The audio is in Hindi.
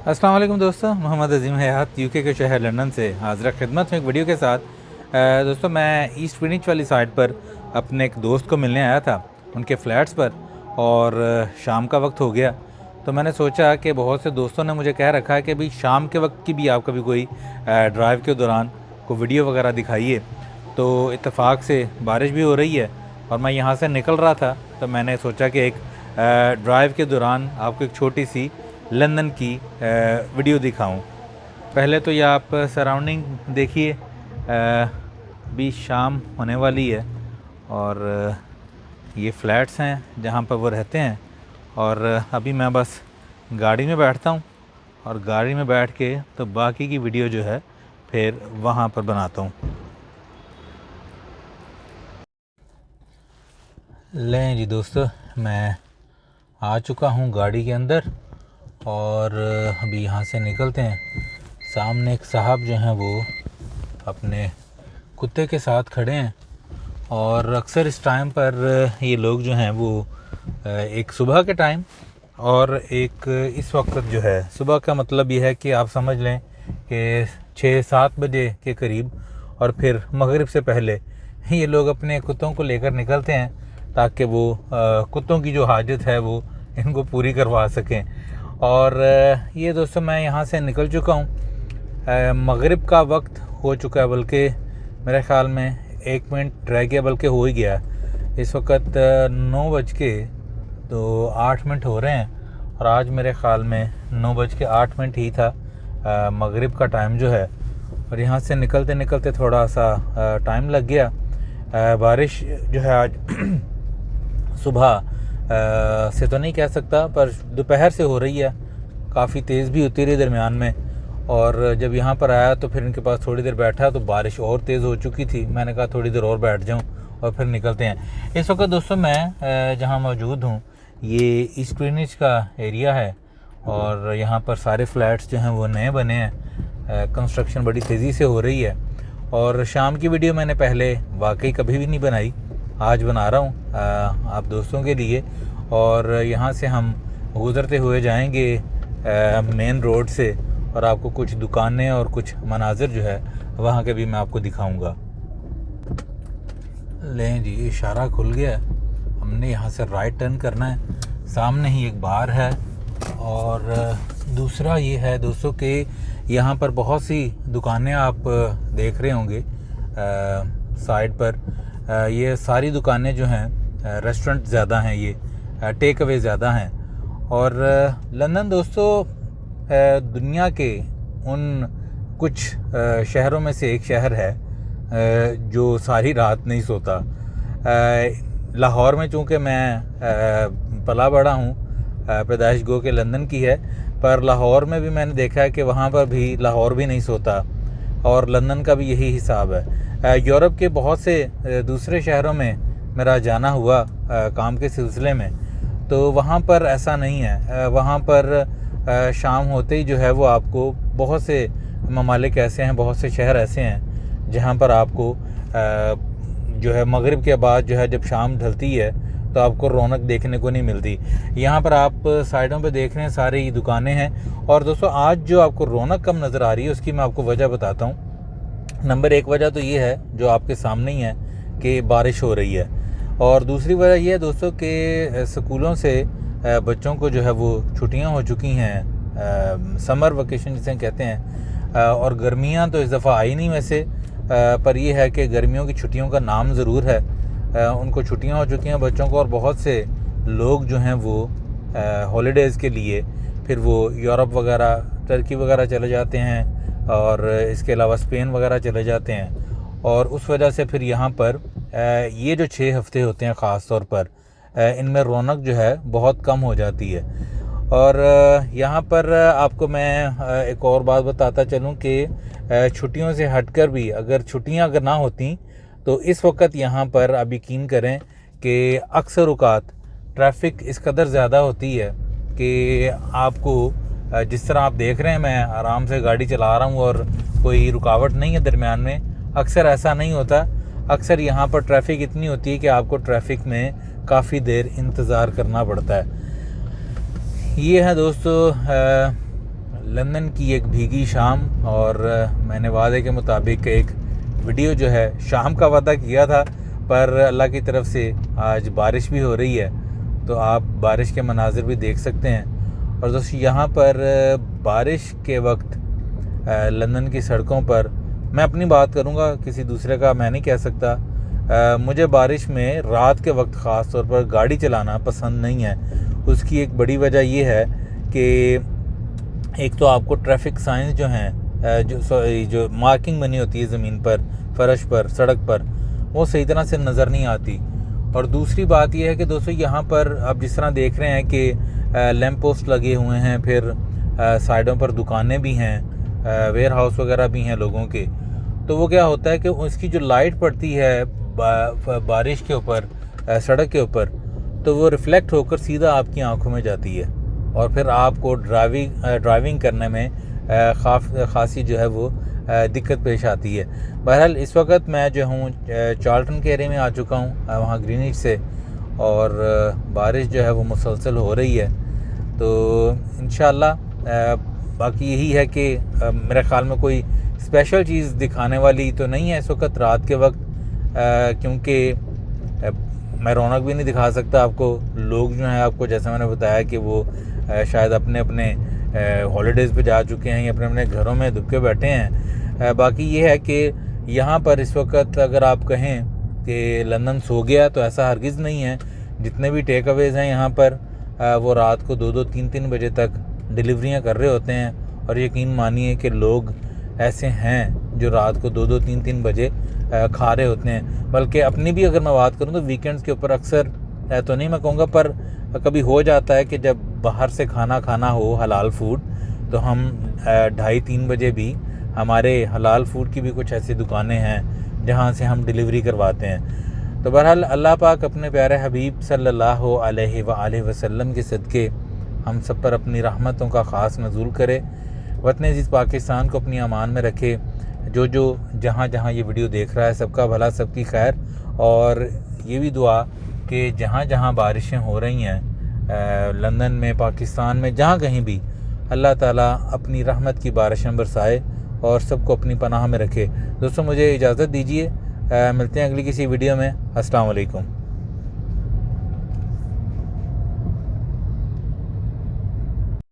अस्सलाम वालेकुम दोस्तों, मोहम्मद अजीम हयात यूके के शहर लंदन से हाज़िर खिदमत हूँ एक वीडियो के साथ। दोस्तों, मैं ईस्ट ग्रीनिच वाली साइड पर अपने एक दोस्त को मिलने आया था उनके फ्लैट्स पर, और शाम का वक्त हो गया। तो मैंने सोचा कि बहुत से दोस्तों ने मुझे कह रखा है कि भाई शाम के वक्त की भी आप कभी कोई ड्राइव के दौरान कोई वीडियो वगैरह दिखाइए। तो इत्तेफाक से बारिश भी हो रही है और मैं यहाँ से निकल रहा था, तो मैंने सोचा कि एक ड्राइव के दौरान आपको एक छोटी सी लंदन की वीडियो दिखाऊं। पहले तो ये आप सराउंडिंग देखिए, भी शाम होने वाली है और ये फ्लैट्स हैं जहाँ पर वो रहते हैं। और अभी मैं बस गाड़ी में बैठता हूँ और गाड़ी में बैठ के तो बाकी की वीडियो जो है फिर वहाँ पर बनाता हूँ। लें जी दोस्तों, मैं आ चुका हूँ गाड़ी के अंदर और अभी यहाँ से निकलते हैं। सामने एक साहब जो हैं वो अपने कुत्ते के साथ खड़े हैं और अक्सर इस टाइम पर ये लोग जो हैं वो एक सुबह के टाइम और एक इस वक्त जो है, सुबह का मतलब ये है कि आप समझ लें कि 6-7 बजे के करीब और फिर मगरिब से पहले ये लोग अपने कुत्तों को लेकर निकलते हैं ताकि वो कुत्तों की जो हाजत है वो इनको पूरी करवा सकें। और ये दोस्तों, मैं यहाँ से निकल चुका हूँ। मगरिब का वक्त हो चुका है, बल्कि मेरे ख़्याल में 1 मिनट रह गया, बल्कि हो ही गया। इस वक्त 9:08 हो रहे हैं और आज मेरे ख़्याल में 9:08 ही था मगरिब का टाइम जो है। और यहाँ से निकलते निकलते थोड़ा सा टाइम लग गया। बारिश जो है आज सुबह से तो नहीं कह सकता, पर दोपहर से हो रही है, काफ़ी तेज़ भी होती रही दरमियान में। और जब यहाँ पर आया तो फिर इनके पास थोड़ी देर बैठा तो बारिश और तेज़ हो चुकी थी। मैंने कहा थोड़ी देर और बैठ जाऊँ और फिर निकलते हैं। इस वक्त दोस्तों मैं जहाँ मौजूद हूँ ये ईस्ट ग्रीनिच का एरिया है और यहाँ पर सारे फ्लैट्स जो हैं वो नए बने हैं। कंस्ट्रक्शन बड़ी तेज़ी से हो रही है और शाम की वीडियो मैंने पहले वाकई कभी भी नहीं बनाई, आज बना रहा हूँ आप दोस्तों के लिए। और यहाँ से हम गुज़रते हुए जाएंगे मेन रोड से और आपको कुछ दुकानें और कुछ मनाजिर जो है वहाँ के भी मैं आपको दिखाऊंगा। लें जी, इशारा खुल गया, हमने यहाँ से राइट टर्न करना है। सामने ही एक बार है और दूसरा ये है दोस्तों कि यहाँ पर बहुत सी दुकानें आप देख रहे होंगे साइड पर। ये सारी दुकानें जो हैं रेस्टोरेंट ज़्यादा हैं, ये टेक अवे ज़्यादा हैं। और लंदन दोस्तों दुनिया के उन कुछ शहरों में से एक शहर है जो सारी रात नहीं सोता। लाहौर में चूँकि मैं पला बड़ा हूँ, पैदाइश गो के लंदन की है, पर लाहौर में भी मैंने देखा है कि वहाँ पर भी लाहौर भी नहीं सोता और लंदन का भी यही हिसाब है। यूरोप के बहुत से दूसरे शहरों में मेरा जाना हुआ काम के सिलसिले में, तो वहाँ पर ऐसा नहीं है। वहाँ पर शाम होते ही जो है वो आपको बहुत से ममालिक ऐसे हैं, बहुत से शहर ऐसे हैं जहाँ पर आपको जो है मगरिब के बाद जो है जब शाम ढलती है तो आपको रौनक देखने को नहीं मिलती। यहाँ पर आप साइडों पे देख रहे हैं सारी दुकानें हैं। और दोस्तों आज जो आपको रौनक कम नज़र आ रही है उसकी मैं आपको वजह बताता हूँ। नंबर 1 वजह तो ये है जो आपके सामने ही है कि बारिश हो रही है, और दूसरी वजह ये है दोस्तों कि स्कूलों से बच्चों को जो है वो छुट्टियाँ हो चुकी हैं, समर वेकेशन जिसे कहते हैं। और गर्मियाँ तो इस दफ़ा आई नहीं वैसे, पर यह है कि गर्मियों की छुट्टियों का नाम ज़रूर है। उनको छुट्टियां हो चुकी हैं बच्चों को, और बहुत से लोग जो हैं वो हॉलीडेज़ के लिए फिर वो यूरोप वगैरह, टर्की वगैरह चले जाते हैं और इसके अलावा स्पेन वगैरह चले जाते हैं। और उस वजह से फिर यहाँ पर ये जो 6 हफ्ते होते हैं ख़ास तौर पर, इनमें रौनक जो है बहुत कम हो जाती है। और यहाँ पर आपको मैं एक और बात बताता चलूँ कि छुट्टियों से हटकर भी अगर छुट्टियाँ अगर ना होती तो इस वक्त यहाँ पर आप यकीन करें कि अक्सर औक़ात ट्रैफिक इस कदर ज़्यादा होती है कि आपको जिस तरह आप देख रहे हैं मैं आराम से गाड़ी चला रहा हूँ और कोई रुकावट नहीं है दरमियान में, अक्सर ऐसा नहीं होता। अक्सर यहाँ पर ट्रैफिक इतनी होती है कि आपको ट्रैफिक में काफ़ी देर इंतज़ार करना पड़ता है। ये है दोस्तों लंदन की एक भीगी शाम, और मैंने वादे के मुताबिक एक वीडियो जो है शाम का वादा किया था, पर अल्लाह की तरफ से आज बारिश भी हो रही है, तो आप बारिश के मनाजिर भी देख सकते हैं। और दोस्तों यहाँ पर बारिश के वक्त लंदन की सड़कों पर, मैं अपनी बात करूँगा, किसी दूसरे का मैं नहीं कह सकता, मुझे बारिश में रात के वक्त ख़ास तौर पर गाड़ी चलाना पसंद नहीं है। उसकी एक बड़ी वजह ये है कि एक तो आपको ट्रैफिक साइंस जो हैं, जो मार्किंग बनी होती है ज़मीन पर, फर्श पर, सड़क पर, वो सही तरह से नज़र नहीं आती। और दूसरी बात यह है कि दोस्तों यहाँ पर आप जिस तरह देख रहे हैं कि लैंप पोस्ट लगे हुए हैं, फिर साइडों पर दुकानें भी हैं, वेयर हाउस वगैरह भी हैं लोगों के, तो वो क्या होता है कि उसकी जो लाइट पड़ती है बारिश के ऊपर, सड़क के ऊपर, तो वो रिफ़्लेक्ट होकर सीधा आपकी आंखों में जाती है, और फिर आपको ड्राइविंग करने में खासी जो है वो दिक्कत पेश आती है। बहरहाल इस वक्त मैं जो हूँ चार्ल्टन के एरिया में आ चुका हूँ, वहाँ ग्रीनिच से, और बारिश जो है वो मुसलसल हो रही है। तो इंशाल्लाह बाकी यही है कि मेरे ख़्याल में कोई स्पेशल चीज़ दिखाने वाली तो नहीं है इस वक्त रात के वक्त, क्योंकि मैं रौनक भी नहीं दिखा सकता आपको। लोग जो हैं, आपको जैसा मैंने बताया कि वो शायद अपने अपने हॉलीडेज़ पे जा चुके हैं, या अपने अपने घरों में दुबके बैठे हैं। बाकी ये है कि यहाँ पर इस वक्त अगर आप कहें कि लंदन सो गया, तो ऐसा हरगिज़ नहीं है। जितने भी टेक अवेज़ हैं यहाँ पर, वो रात को 2-2, 3-3 बजे तक डिलीवरियाँ कर रहे होते हैं। और यकीन मानिए कि लोग ऐसे हैं जो रात को 2-2, 3-3 बजे खा रहे होते हैं। बल्कि अपनी भी अगर मैं बात करूँ तो वीकेंड्स के ऊपर अक्सर, तो नहीं मैं कहूँगा, पर कभी हो जाता है कि जब बाहर से खाना खाना हो, हलाल फूड, तो हम 2:30-3 बजे भी, हमारे हलाल फूड की भी कुछ ऐसी दुकानें हैं जहाँ से हम डिलीवरी करवाते हैं। तो बहरहाल अल्लाह पाक अपने प्यारे हबीब सल्लल्लाहु अलैहि वसल्लम के सदक़े हम सब पर अपनी रहमतों का ख़ास नज़ूल करे, वतन अज़ीज़ पाकिस्तान को अपनी अमान में रखे। जो जहाँ जहाँ ये वीडियो देख रहा है, सबका भला, सबकी खैर। और ये भी दुआ कि जहाँ जहाँ बारिशें हो रही हैं लंदन में, पाकिस्तान में, जहाँ कहीं भी, अल्लाह ताला अपनी रहमत की बारिशें बरसाए और सबको अपनी पनाह में रखे। दोस्तों मुझे इजाज़त दीजिए, मिलते हैं अगली किसी वीडियो में। अस्सलाम वालेकुम।